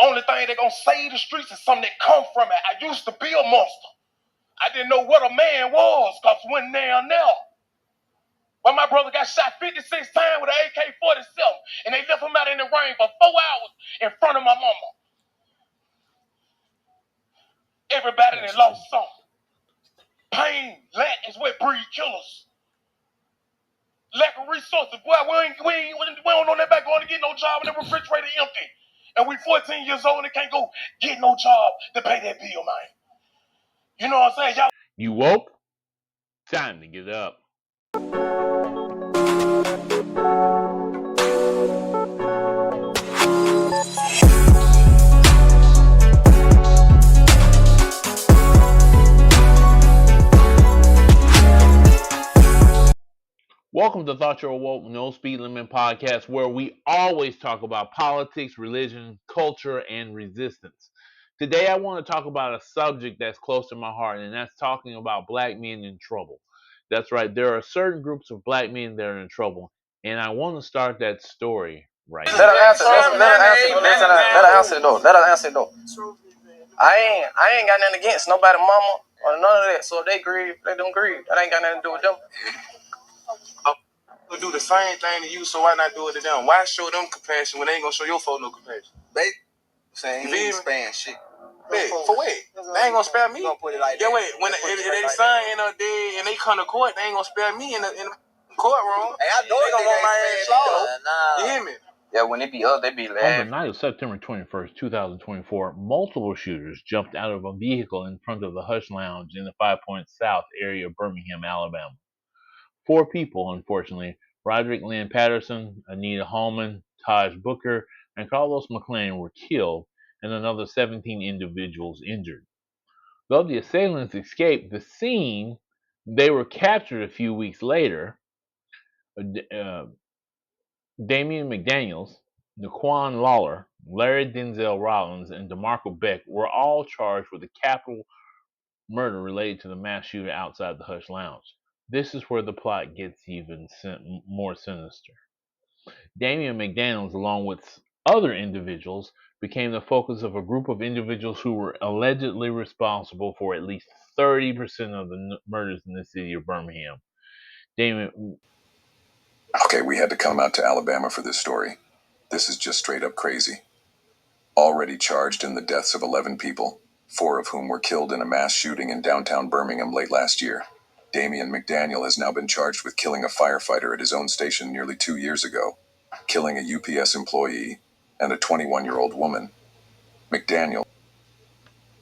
Only thing they gonna save the streets is something that come from it. I used to be a monster. I didn't know what a man was, cause when now. When my brother got shot 56 times with an AK-47, and they left him out in the rain for 4 hours in front of my mama. Everybody that lost something. Pain, lack is what breed killers. Lack of resources. Boy, we don't know that back going to get no job and the refrigerator empty. And we 14 years old and can't go get no job to pay that bill, man. You know what I'm saying? Y'all. You woke? Time to get up. Welcome to Thought You're Awoke, No Speed Limit podcast, where we always talk about politics, religion, culture, and resistance. Today, I want to talk about a subject that's close to my heart, and that's talking about black men in trouble. That's right, there are certain groups of black men that are in trouble, and I want to start that story right now. Let her answer though. I ain't got nothing against nobody, mama, or none of that. So if they grieve, they don't grieve. That ain't got nothing to do with them. Do the same thing to you, so why not do it to them? Why show them compassion when they ain't gonna show your folks no compassion? They saying he ain't sparing shit. For what? They ain't gonna spare me. Yeah, wait. When they son end up dead and they come to court, they ain't gonna spare me in the courtroom. Hey, I know they gonna want my ass slaughtered. Nah. You hear me? Yeah, when it be up, they be On the laughing. night of September 21st, 2024, multiple shooters jumped out of a vehicle in front of the Hush Lounge in the Five Points South area of Birmingham, Alabama. 4 people, unfortunately, Roderick Lynn Patterson, Anita Holman, Taj Booker, and Carlos McClain were killed, and another 17 individuals injured. Though the assailants escaped the scene, they were captured a few weeks later. Damien McDaniel, Naquan Lawler, Larry Denzel Rollins, and DeMarco Beck were all charged with a capital murder related to the mass shooting outside the Hush Lounge. This is where the plot gets even more sinister. Damien McDaniel, along with other individuals, became the focus of a group of individuals who were allegedly responsible for at least 30% of the murders in the city of Birmingham. Okay, we had to come out to Alabama for this story. This is just straight up crazy. Already charged in the deaths of 11 people, 4 of whom were killed in a mass shooting in downtown Birmingham late last year. Damien McDaniel has now been charged with killing a firefighter at his own station nearly 2 years ago, killing a UPS employee, and a 21-year-old woman. McDaniel.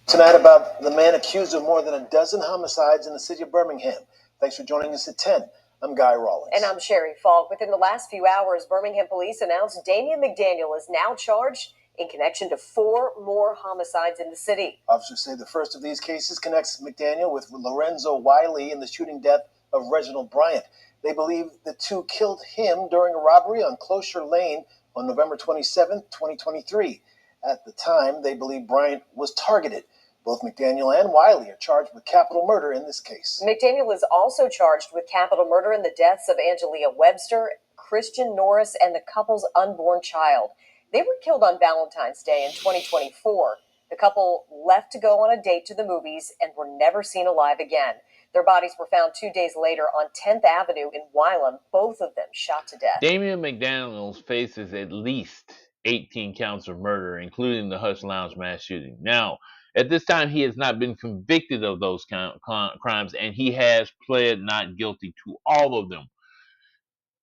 Tonight about the man accused of more than a dozen homicides in the city of Birmingham. Thanks for joining us at 10. I'm Guy Rawlins. And I'm Sherry Falk. Within the last few hours, Birmingham police announced Damien McDaniel is now charged in connection to 4 more homicides in the city. Officers say the first of these cases connects McDaniel with Lorenzo Wiley in the shooting death of Reginald Bryant. They believe the two killed him during a robbery on Clocher Lane on November 27, 2023. At the time, they believe Bryant was targeted. Both McDaniel and Wiley are charged with capital murder in this case. McDaniel is also charged with capital murder in the deaths of Angelia Webster, Christian Norris, and the couple's unborn child. They were killed on Valentine's Day in 2024. The couple left to go on a date to the movies and were never seen alive again. Their bodies were found 2 days later on 10th Avenue in Wylam, both of them shot to death. Damien McDaniel faces at least 18 counts of murder, including the Hush Lounge mass shooting. Now, at this time, he has not been convicted of those crimes, and he has pled not guilty to all of them.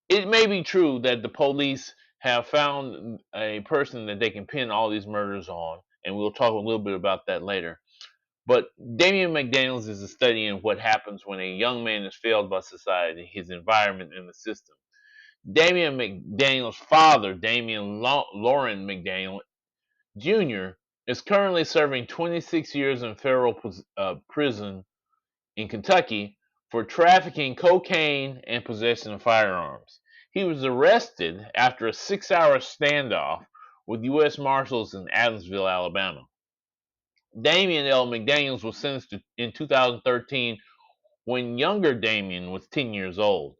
It may be true that the police have found a person that they can pin all these murders on, and we'll talk a little bit about that later. But Damien McDaniel is a study in what happens when a young man is failed by society, his environment, and the system. Damien McDaniel's father, Damien Lauren McDaniel Jr., is currently serving 26 years in federal prison in Kentucky for trafficking cocaine and possession of firearms. He was arrested after a 6-hour standoff with U.S. Marshals in Adamsville, Alabama. Damien L. McDaniels was sentenced in 2013 when younger Damien was 10 years old.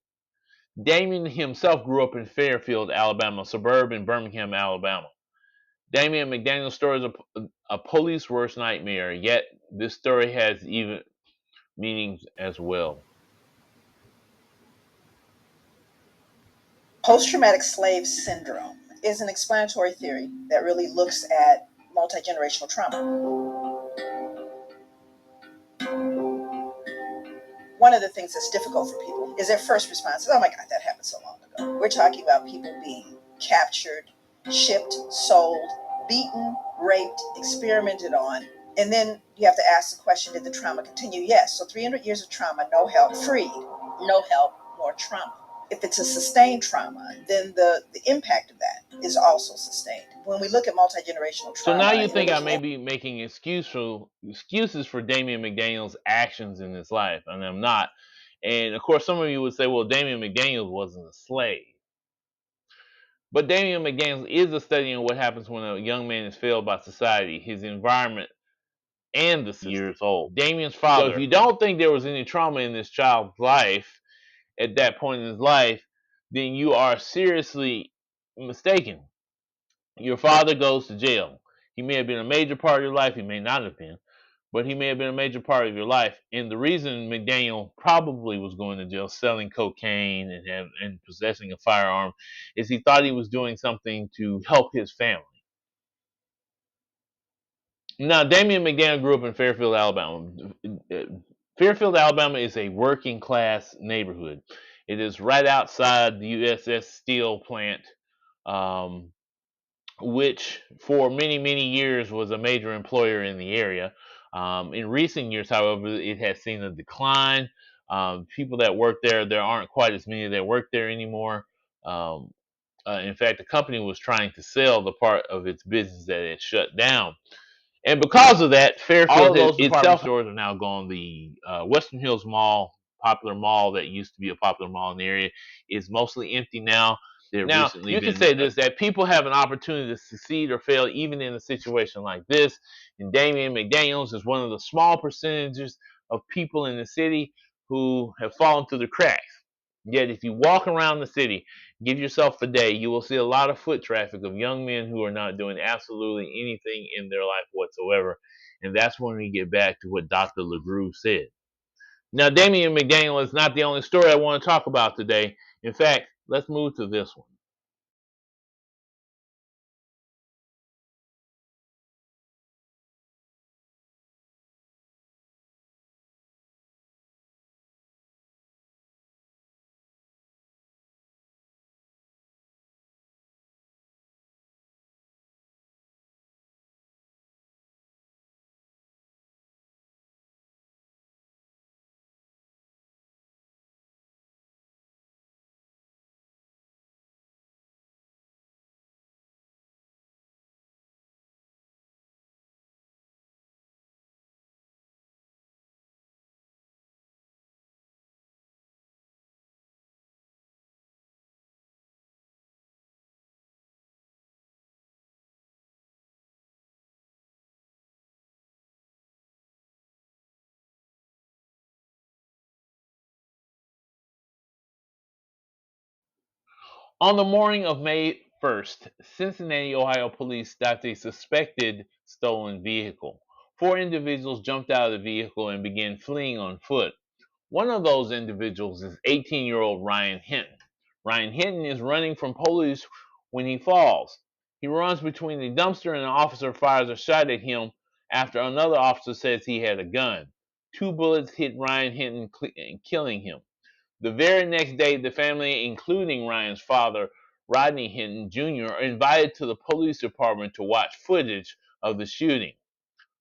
Damien himself grew up in Fairfield, Alabama, a suburb in Birmingham, Alabama. Damien McDaniel's story is a police worst nightmare, yet this story has even meanings as well. Post-traumatic slave syndrome is an explanatory theory that really looks at multi-generational trauma. One of the things that's difficult for people is their first response is, oh my God, that happened so long ago. We're talking about people being captured, shipped, sold, beaten, raped, experimented on. And then you have to ask the question, did the trauma continue? Yes. So 300 years of trauma, no help, freed, no help, more trauma. If it's a sustained trauma, then the impact of that is also sustained. When we look at multi-generational trauma... So now you think I may be making excuses for Damien McDaniel's actions in his life, and I'm not. And of course, some of you would say, well, Damien McDaniel wasn't a slave. But Damien McDaniel is a study in what happens when a young man is failed by society, his environment, and the system. Years old. Damien's father. So if you don't think there was any trauma in this child's life at that point in his life, then you are seriously mistaken. Your father goes to jail. He may have been a major part of your life, he may not have been, but he may have been a major part of your life. And the reason McDaniel probably was going to jail, selling cocaine and possessing a firearm, is he thought he was doing something to help his family. Now, Damien McDaniel grew up in Fairfield, Alabama. Fairfield, Alabama is a working class neighborhood. It is right outside the USS Steel plant, which for many, many years was a major employer in the area. In recent years, however, it has seen a decline. People that work there aren't quite as many that work there anymore. In fact, the company was trying to sell the part of its business that it shut down. And because of that, Fairfield itself stores are now gone. The Western Hills Mall, popular mall that used to be a popular mall in the area, is mostly empty now. Now, you can say this, that people have an opportunity to succeed or fail even in a situation like this. And Damien McDaniels is one of the small percentages of people in the city who have fallen through the cracks. Yet if you walk around the city, give yourself a day, you will see a lot of foot traffic of young men who are not doing absolutely anything in their life whatsoever. And that's when we get back to what Dr. LaGrue said. Now, Damien McDaniel is not the only story I want to talk about today. In fact, let's move to this one. On the morning of May 1st, Cincinnati, Ohio police stopped a suspected stolen vehicle. 4 individuals jumped out of the vehicle and began fleeing on foot. One of those individuals is 18-year-old Ryan Hinton. Ryan Hinton is running from police when he falls. He runs between the dumpster and an officer fires a shot at him after another officer says he had a gun. 2 bullets hit Ryan Hinton, killing him. The very next day, the family, including Ryan's father, Rodney Hinton Jr., are invited to the police department to watch footage of the shooting.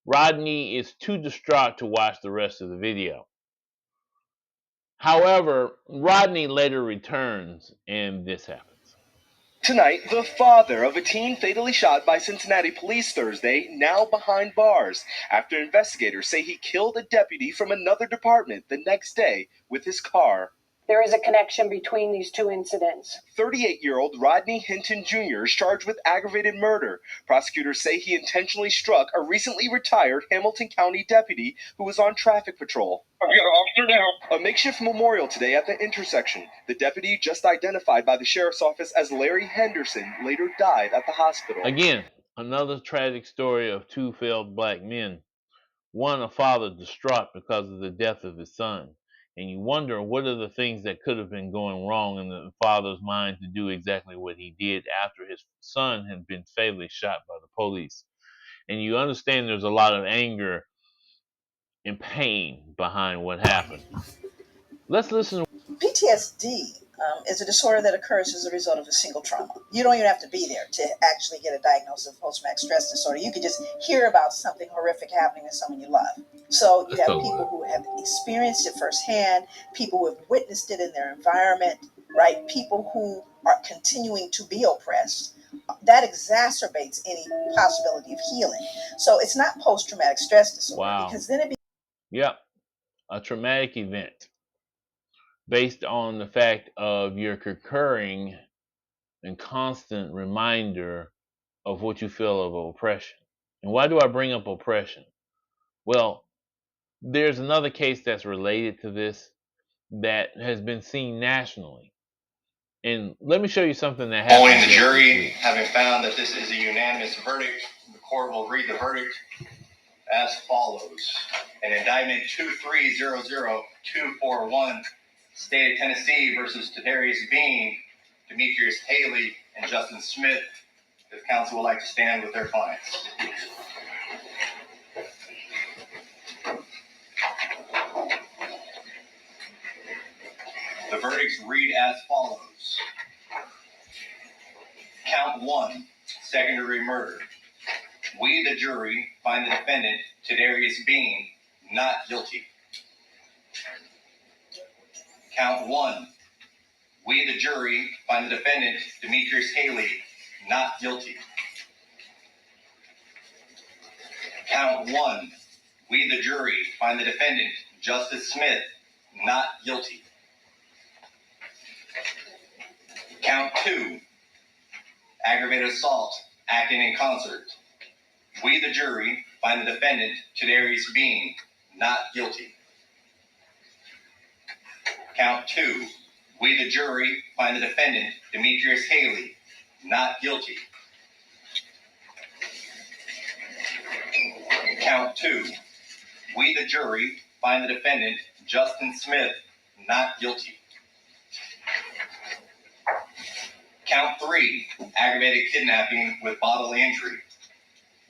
Rodney is too distraught to watch the rest of the video. However, Rodney later returns, and this happens. Tonight, the father of a teen fatally shot by Cincinnati police Thursday, now behind bars, after investigators say he killed a deputy from another department the next day with his car. There is a connection between these two incidents. 38-year-old Rodney Hinton Jr. is charged with aggravated murder. Prosecutors say he intentionally struck a recently retired Hamilton County deputy who was on traffic patrol. A makeshift memorial today at the intersection. The deputy, just identified by the sheriff's office as Larry Henderson, later died at the hospital. Again, Another tragic story of two failed black men. One, a father distraught because of the death of his son. And you wonder what are the things that could have been going wrong in the father's mind to do exactly what he did after his son had been fatally shot by the police. And you understand there's a lot of anger and pain behind what happened. Let's listen. PTSD is a disorder that occurs as a result of a single trauma. You don't even have to be there to actually get a diagnosis of post-traumatic stress disorder. You could just hear about something horrific happening to someone you love. So you have people who have experienced it firsthand, people who have witnessed it in their environment, right? People who are continuing to be oppressed. That exacerbates any possibility of healing. So it's not post-traumatic stress disorder. Wow. Because then it Yep, a traumatic event based on the fact of your recurring and constant reminder of what you feel of oppression. And why do I bring up oppression? Well, there's another case that's related to this that has been seen nationally. And let me show you something that happened. Following the jury having found that this is a unanimous verdict, the court will read the verdict as follows. In indictment 2300241, State of Tennessee versus Tadarius Bean, Demetrius Haley, and Justin Smith. If counsel would like to stand with their clients. The verdicts read as follows. Count 1, second-degree murder. We, the jury, find the defendant, Tadarius Bean, not guilty. Count 1. We, the jury, find the defendant, Demetrius Haley, not guilty. Count 1. We, the jury, find the defendant, Justice Smith, not guilty. Count 2. Aggravated assault, acting in concert. We, the jury, find the defendant, Tadarius Bean, not guilty. Count 2. We, the jury, find the defendant, Demetrius Haley, not guilty. Count 2. We, the jury, find the defendant, Justin Smith, not guilty. Count 3. Aggravated kidnapping with bodily injury.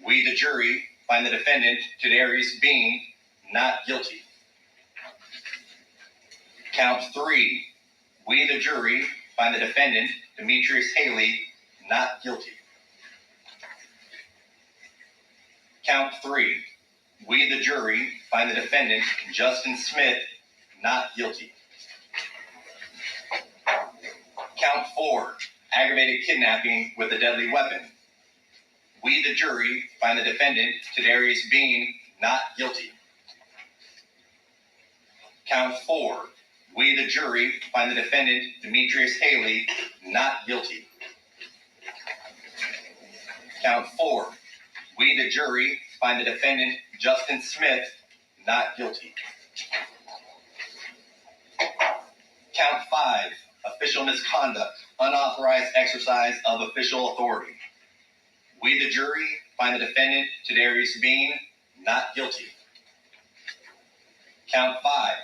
We, the jury, find the defendant, Tadarius Bean, not guilty. Count 3. We, the jury, find the defendant, Demetrius Haley, not guilty. Count 3. We, the jury, find the defendant, Justin Smith, not guilty. Count 4. Aggravated kidnapping with a deadly weapon. We, the jury, find the defendant, Tadarius Bean, not guilty. Count 4. We, the jury, find the defendant, Demetrius Haley, not guilty. Count 4. We, the jury, find the defendant, Justin Smith, not guilty. Count 5. Official misconduct, unauthorized exercise of official authority. We, the jury, find the defendant, Tadarius Bean, not guilty. Count 5.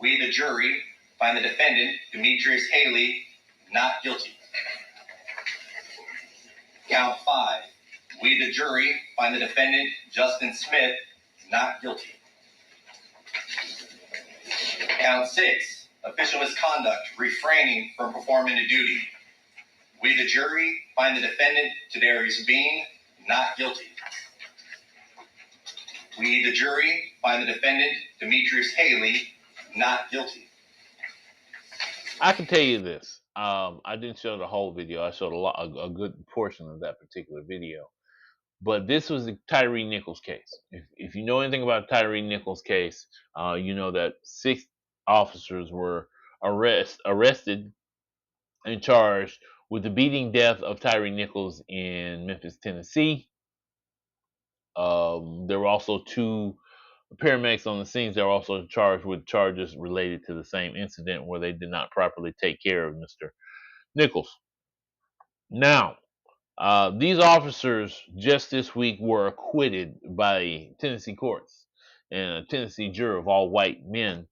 We, the jury, find the defendant, Demetrius Haley, not guilty. Count 5. We, the jury, find the defendant, Justin Smith, not guilty. Count 6. Official misconduct, refraining from performing a duty. We, the jury, find the defendant, Tadarius Bean, not guilty. We, the jury, find the defendant, Demetrius Haley, not guilty. I can tell you this. I didn't show the whole video. I showed a good portion of that particular video. But this was the Tyre Nichols case. If you know anything about Tyre Nichols case, you know that 6 officers were arrested and charged with the beating death of Tyre Nichols in Memphis, Tennessee. There were also 2 paramedics on the scenes that were also charged with charges related to the same incident where they did not properly take care of Mr. Nichols. Now, These officers just this week were acquitted by Tennessee courts and a Tennessee jury of all white men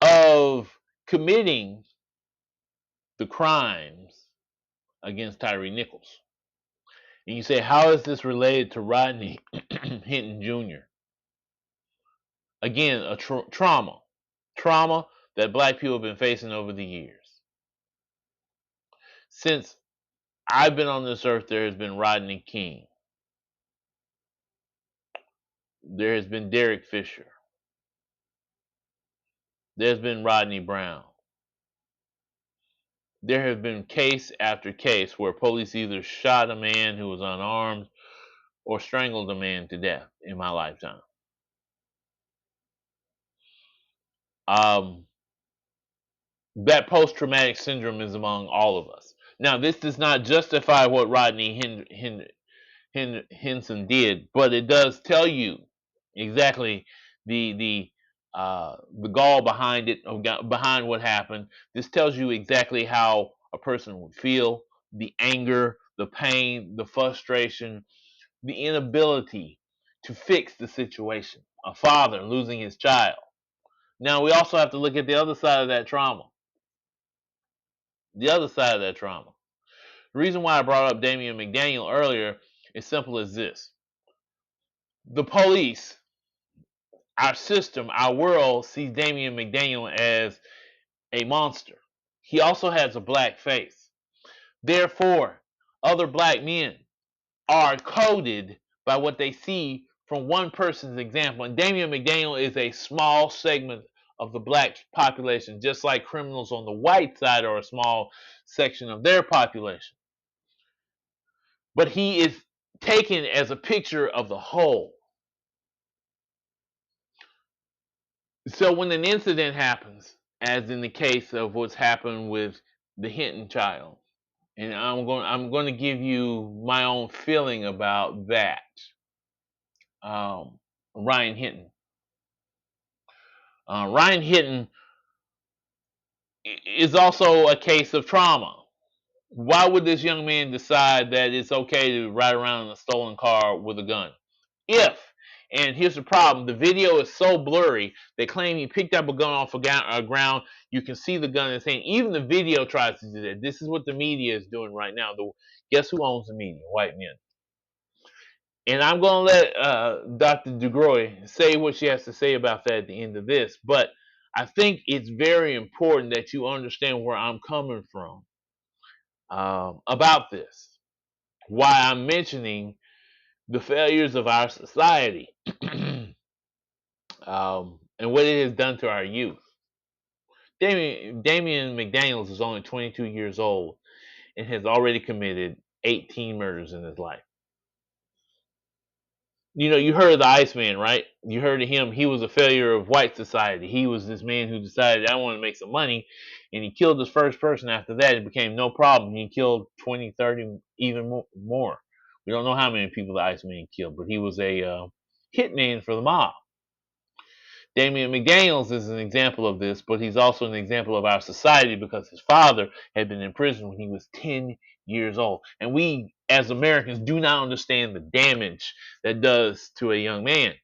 of committing the crimes against Tyre Nichols. And you say, how is this related to Rodney Hinton Jr.? Again, a trauma that black people have been facing over the years. Since I've been on this earth, there has been Rodney King. There has been Derek Fisher. There's been Rodney Brown. There have been case after case where police either shot a man who was unarmed or strangled a man to death in my lifetime. That post-traumatic syndrome is among all of us. Now, this does not justify what Rodney Hinton did, but it does tell you exactly the gall behind it, behind what happened. This tells you exactly how a person would feel: the anger, the pain, the frustration, the inability to fix the situation. A father losing his child. Now, we also have to look at the other side of that trauma. The other side of that trauma. The reason why I brought up Damien McDaniel earlier is simple as this. The police, our system, our world sees Damien McDaniel as a monster. He also has a black face. Therefore, other black men are coded by what they see from one person's example. And Damien McDaniel is a small segment of the black population, just like criminals on the white side are a small section of their population. But he is taken as a picture of the whole. So when an incident happens, as in the case of what's happened with the Hinton child, and I'm going to give you my own feeling about that. Ryan Hinton. Ryan Hinton is also a case of trauma. Why would this young man decide that it's okay to ride around in a stolen car with a gun? And here's the problem, the video is so blurry, they claim he picked up a gun off a ground. You can see the gun in his hand. Even the video tries to do that. This is what the media is doing right now. Guess who owns the media? White men. And I'm going to let Dr. DeGroy say what she has to say about that at the end of this. But I think it's very important that you understand where I'm coming from about this. Why I'm mentioning the failures of our society and what it has done to our youth. Damien McDaniels is only 22 years old and has already committed 18 murders in his life. You know, you heard of the Iceman, right? You heard of him. He was a failure of white society. He was this man who decided, I want to make some money, and he killed his first person. After that, it became no problem. He killed 20, 30, even more. We don't know how many people the Iceman killed, but he was a hitman for the mob. Damien McDaniels is an example of this, but he's also an example of our society because his father had been in prison when he was 10 years old. And we, as Americans, do not understand the damage that does to a young man.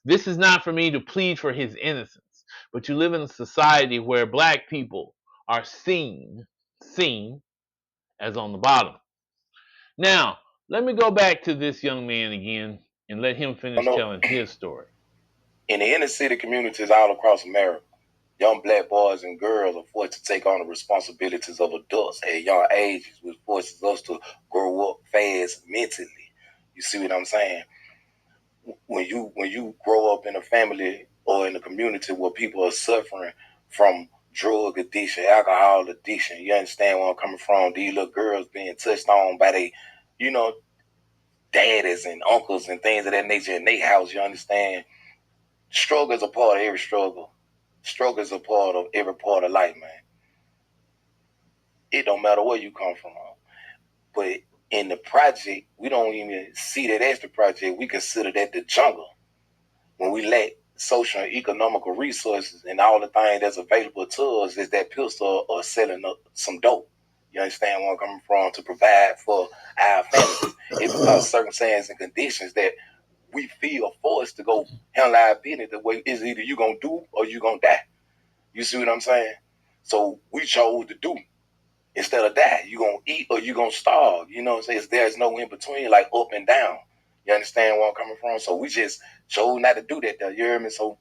This is not for me to plead for his innocence, but you live in a society where black people are seen as on the bottom. Now, let me go back to this young man again and let him finish telling his story. In the inner city communities all across America, young black boys and girls are forced to take on the responsibilities of adults at young ages, which forces us to grow up fast mentally. You see what I'm saying? When you grow up in a family or in a community where people are suffering from drug addiction, alcohol addiction, you understand where I'm coming from? These little girls being touched on by they, daddies and uncles and things of that nature in their house, you understand? Struggle is a part of every struggle. Struggle is a part of every part of life, man. It don't matter where you come from. But in the project, we don't even see that as the project. We consider that the jungle. When we lack social and economical resources and all the things that's available to us is that pistol or selling some dope. You understand where I'm coming from? To provide for our families. It's because of circumstances and conditions that we feel forced to go handle our business the way is either you gonna do or you gonna die. You see what I'm saying? So we chose to do instead of die. You gonna eat or you gonna starve. You know what I'm saying? There's no in between, like up and down. You understand where I'm coming from? So we just chose not to do that though. You hear me? So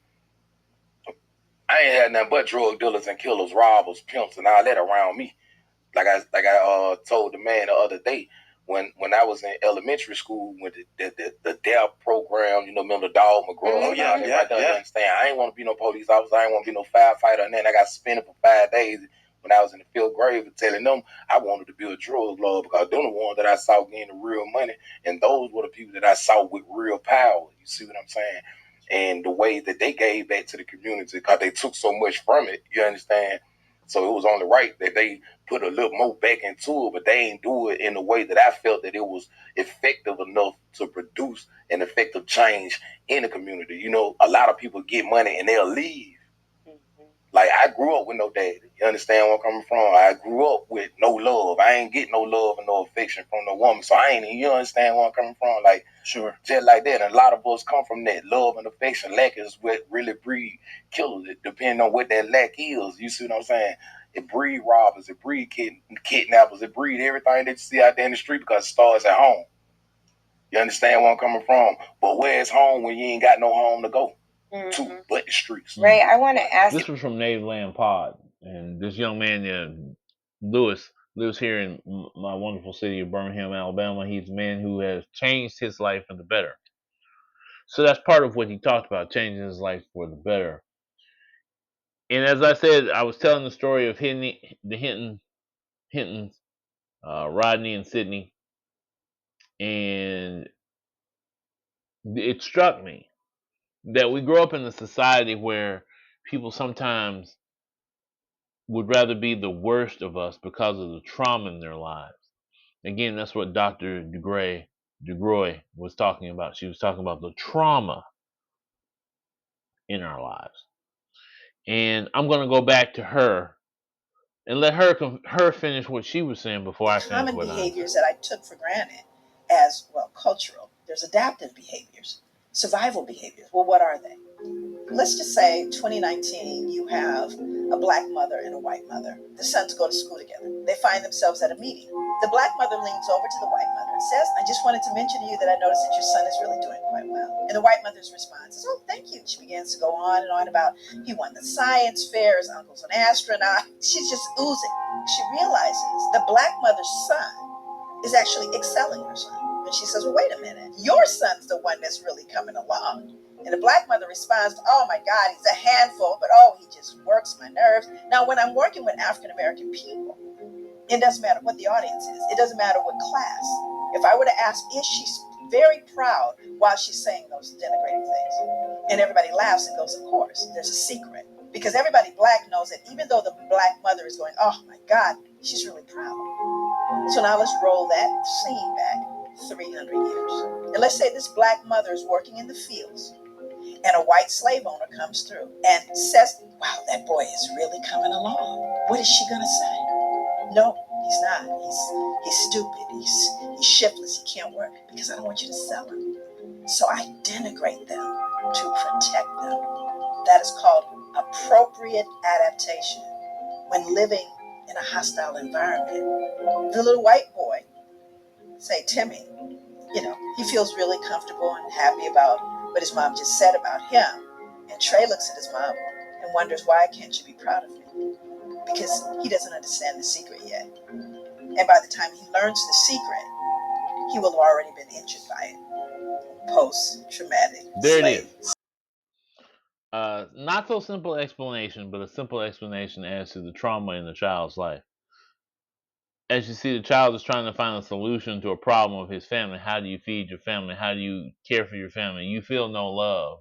I ain't had nothing but drug dealers and killers, robbers, pimps, and all that around me. Like I told the man the other day, when I was in elementary school with the DAP program, you know, remember Dog McGraw? You understand? I ain't want to be no police officer. I ain't want to be no firefighter. And then I got suspended for 5 days when I was in the 5th grade for telling them I wanted to be a drug lord because they're the ones that I saw getting the real money, and those were the people that I saw with real power. You see what I'm saying? And the way that they gave back to the community because they took so much from it. You understand? So it was only right that they put a little more back into it, but they ain't do it in a way that I felt that it was effective enough to produce an effective change in the community. You know, a lot of people get money and they'll leave. Like, I grew up with no daddy. You understand where I'm coming from? I grew up with no love. I ain't get no love and no affection from no woman. So I ain't, you understand where I'm coming from? Like, sure. Just like that. And a lot of us come from that. Love and affection. Lack is what really breed killers. It depends on what that lack is. You see what I'm saying? It breed robbers. It breed kidnappers. It breed everything that you see out there in the street because it starts at home. You understand where I'm coming from? But where's home when you ain't got no home to go? To but the streets. Ray, I want to ask. This was from Native Land Pod, and this young man, Lewis, lives here in my wonderful city of Birmingham, Alabama. He's a man who has changed his life for the better. So that's part of what he talked about, changing his life for the better. And as I said, I was telling the story of the Hintons, Rodney and Sydney, and it struck me that we grow up in a society where people sometimes would rather be the worst of us because of the trauma in their lives. Again, that's what Dr. DeGroy was talking about. She was talking about the trauma in our lives. And I'm going to go back to her and let her finish what she was saying before I finish Common what behaviors that I took for granted as, well, cultural. There's adaptive behaviors, survival behaviors. Well, what are they? Let's just say 2019, you have a black mother and a white mother. The sons go to school together. They find themselves at a meeting. The black mother leans over to the white mother and says, I just wanted to mention to you that I noticed that your son is really doing quite well. And the white mother's response is, oh, thank you. She begins to go on and on about he won the science fair, his uncle's an astronaut. She's just oozing. She realizes the black mother's son is actually excelling her son. And she says, well, wait a minute. Your son's the one that's really coming along. And the black mother responds, oh my God, he's a handful, but oh, he just works my nerves. Now, when I'm working with African-American people, it doesn't matter what the audience is. It doesn't matter what class. If I were to ask, is she very proud while she's saying those denigrating things? And everybody laughs and goes, of course, there's a secret. Because everybody black knows that even though the black mother is going, oh my God, she's really proud. So now let's roll that scene back 300 years. And let's say this black mother is working in the fields and a white slave owner comes through and says, wow, that boy is really coming along. What is she going to say? No, he's not. He's stupid. He's shiftless. He can't work because I don't want you to sell him. So I denigrate them to protect them. That is called appropriate adaptation when living in a hostile environment. The little white boy, say Timmy, he feels really comfortable and happy about what his mom just said about him. And Trey looks at his mom and wonders, why can't you be proud of me? Because he doesn't understand the secret yet. And by the time he learns the secret, he will have already been injured by it. Post-traumatic There slave. it is. Not so simple explanation, but a simple explanation as to the trauma in the child's life. As you see, the child is trying to find a solution to a problem of his family. How do you feed your family? How do you care for your family? You feel no love.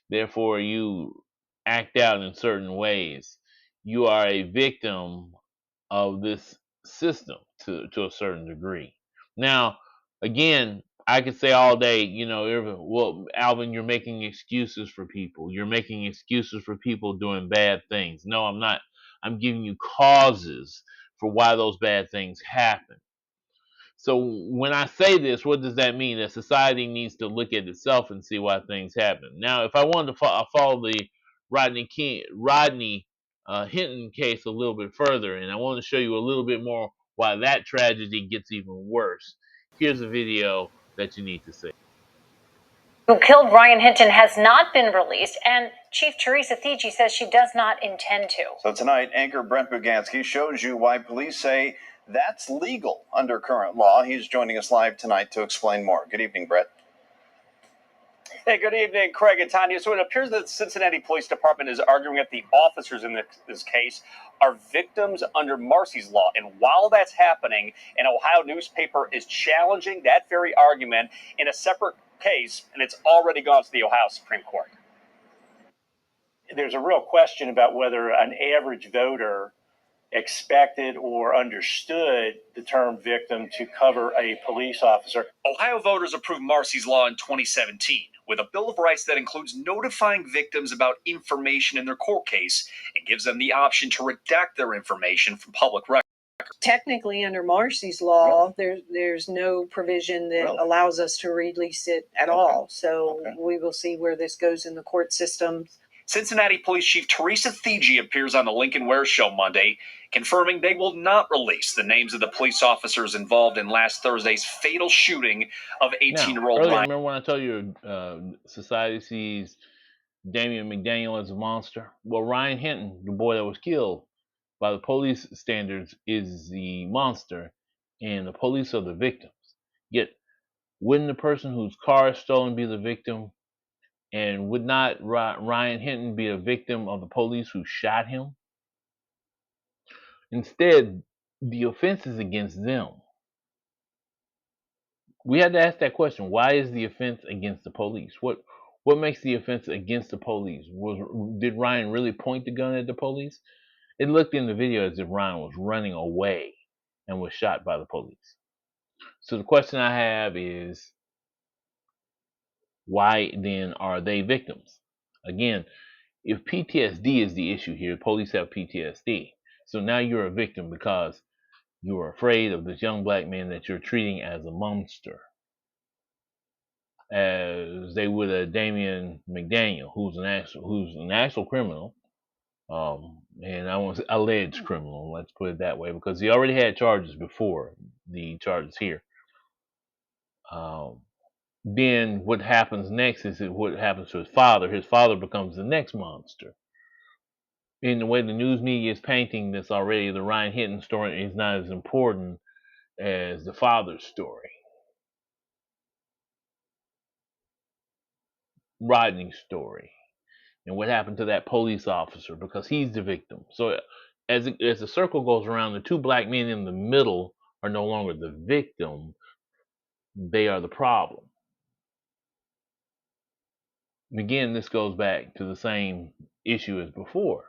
Therefore, you act out in certain ways. You are a victim of this system to a certain degree. Now, again, I could say all day, well, Alvin, you're making excuses for people. You're making excuses for people doing bad things. No, I'm not. I'm giving you causes for why those bad things happen. So when I say this, what does that mean? That society needs to look at itself and see why things happen. Now, if I wanted to follow the Rodney Hinton case a little bit further, and I want to show you a little bit more why that tragedy gets even worse, here's a video that you need to see. Who killed Ryan Hinton has not been released, and Chief Teresa Thigi says she does not intend to. So tonight, anchor Brent Bugansky shows you why police say that's legal under current law. He's joining us live tonight to explain more. Good evening, Brett. Hey, good evening, Craig and Tanya. So it appears that the Cincinnati Police Department is arguing that the officers in this case are victims under Marsy's Law. And while that's happening, an Ohio newspaper is challenging that very argument in a separate case, and it's already gone to the Ohio Supreme Court. There's a real question about whether an average voter expected or understood the term victim to cover a police officer. Ohio voters approved Marsy's Law in 2017 with a Bill of Rights that includes notifying victims about information in their court case and gives them the option to redact their information from public records. Technically, under Marsy's Law, there's no provision that allows us to release it at all. So we will see where this goes in the court system. Cincinnati Police Chief Teresa Thigi appears on the Lincoln Ware Show Monday, confirming they will not release the names of the police officers involved in last Thursday's fatal shooting of 18-year-old Ryan. Remember when I told you society sees Damien McDaniel as a monster? Well, Ryan Hinton, the boy that was killed, by the police standards, is the monster, and the police are the victims. Yet, wouldn't the person whose car is stolen be the victim? And would not Ryan Hinton be a victim of the police who shot him? Instead, the offense is against them. We had to ask that question. Why is the offense against the police? What makes the offense against the police? Did Ryan really point the gun at the police? It looked in the video as if Ryan was running away and was shot by the police. So the question I have is, why then are they victims? Again, if PTSD is the issue here, police have PTSD. So now you're a victim because you are afraid of this young black man that you're treating as a monster, as they would a Damien McDaniel, who's an actual criminal, and I want to say alleged criminal. Let's put it that way, because he already had charges before the charges here. Then what happens next is what happens to his father. His father becomes the next monster. In the way the news media is painting this already, the Ryan Hinton story is not as important as the father's story. Rodney's story. And what happened to that police officer, because he's the victim. So as the circle goes around, the two black men in the middle are no longer the victim. They are the problem. Again, this goes back to the same issue as before.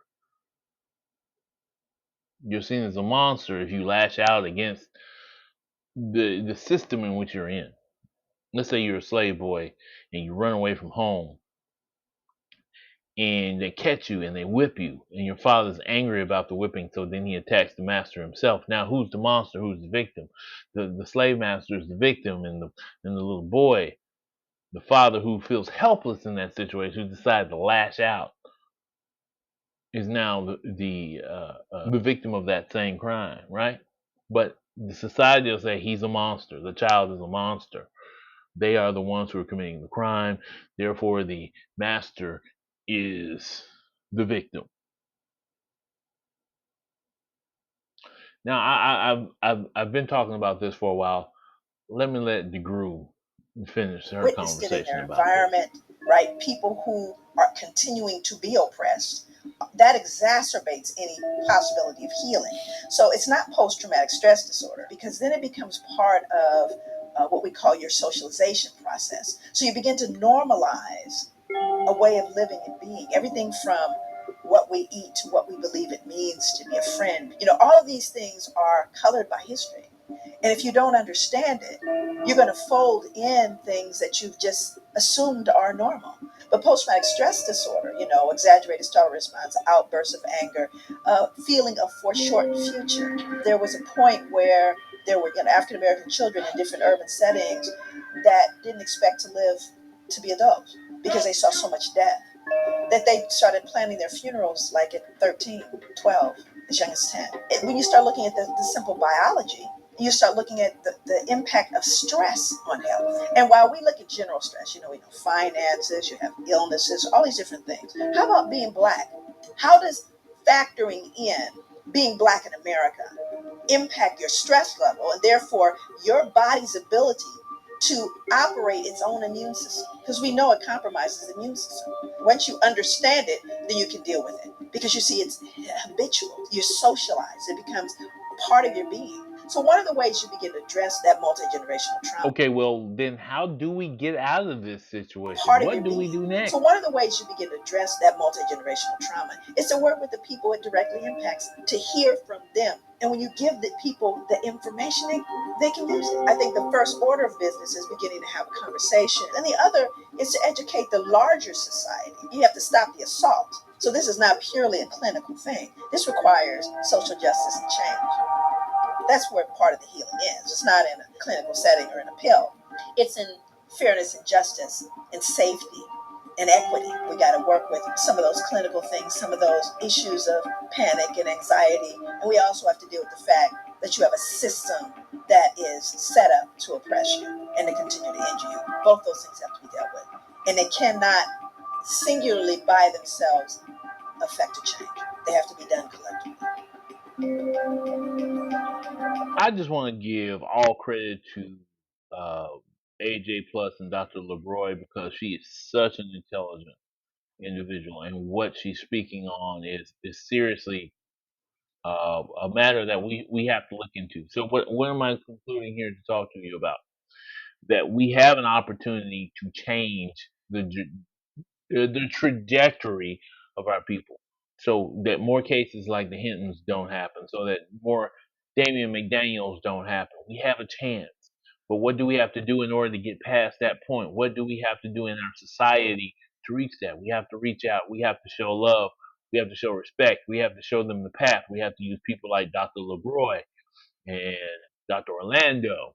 You're seen as a monster if you lash out against the system in which you're in. Let's say you're a slave boy and you run away from home, and they catch you and they whip you, and your father's angry about the whipping, so then he attacks the master himself. Now who's the monster? Who's the victim? The slave master is the victim, and the little boy, the father who feels helpless in that situation, who decides to lash out, is now the victim of that same crime, right? But the society will say he's a monster. The child is a monster. They are the ones who are committing the crime. Therefore, the master is the victim. Now, I've been talking about this for a while. Let me let DeGru finish her conversation their about environment, right? People who are continuing to be oppressed. That exacerbates any possibility of healing. So it's not post-traumatic stress disorder, because then it becomes part of what we call your socialization process. So you begin to normalize a way of living and being, everything from what we eat to what we believe it means to be a friend. You know, all of these things are colored by history. And if you don't understand it, you're going to fold in things that you've just assumed are normal. But But post-traumatic stress disorder, exaggerated startle response, outbursts of anger, feeling of foreshortened future. There was a point where there were African-American children in different urban settings that didn't expect to live to be adults because they saw so much death that they started planning their funerals like at 13, 12, as young as 10. And when you start looking at the simple biology, you start looking at the impact of stress on health. And while we look at general stress, we know finances, you have illnesses, all these different things. How about being Black? How does factoring in being Black in America impact your stress level and therefore your body's ability to operate its own immune system? Because we know it compromises the immune system. Once you understand it, then you can deal with it. Because you see, it's habitual. You socialize. It becomes part of your being. So one of the ways you begin to address that multi-generational trauma. Okay, well, then how do we get out of this situation? Part of What your do we being. do next? So one of the ways you begin to address that multi-generational trauma is to work with the people it directly impacts, to hear from them. And when you give the people the information, they can use it. I think the first order of business is beginning to have a conversation. And the other is to educate the larger society. You have to stop the assault. So this is not purely a clinical thing. This requires social justice and change. That's where part of the healing is. It's not in a clinical setting or in a pill. It's in fairness and justice and safety and equity. We got to work with some of those clinical things, some of those issues of panic and anxiety. And we also have to deal with the fact that you have a system that is set up to oppress you and to continue to injure you. Both those things have to be dealt with. And they cannot singularly by themselves affect a change. They have to be done collectively. I just want to give all credit to AJ Plus and Dr. LeBroy because she is such an intelligent individual, and what she's speaking on is seriously a matter that we have to look into. So what am I concluding here to talk to you about? That we have an opportunity to change the trajectory of our people, so that more cases like the Hintons don't happen, so that more Damien McDaniels don't happen. We have a chance. But what do we have to do in order to get past that point? What do we have to do in our society to reach that? We have to reach out. We have to show love. We have to show respect. We have to show them the path. We have to use people like Dr. LeBroy and Dr. Orlando,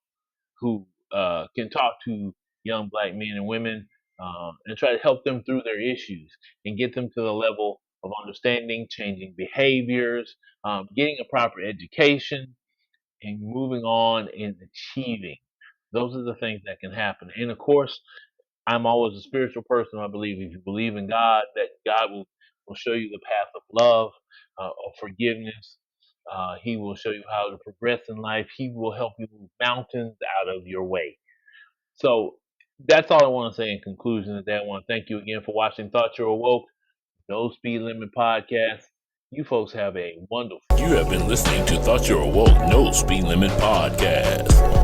who can talk to young Black men and women and try to help them through their issues and get them to the level of understanding, changing behaviors, getting a proper education, and moving on and achieving. Those are the things that can happen. And of course, I'm always a spiritual person. I believe if you believe in God, that God will show you the path of love, of forgiveness. He will show you how to progress in life. He will help you move mountains out of your way. So that's all I want to say in conclusion today. I want to thank you again for watching Thought You're Awoke, No Speed Limit Podcast. You folks have a wonderful. You have been listening to Thought You're Awoke, No Speed Limit Podcast.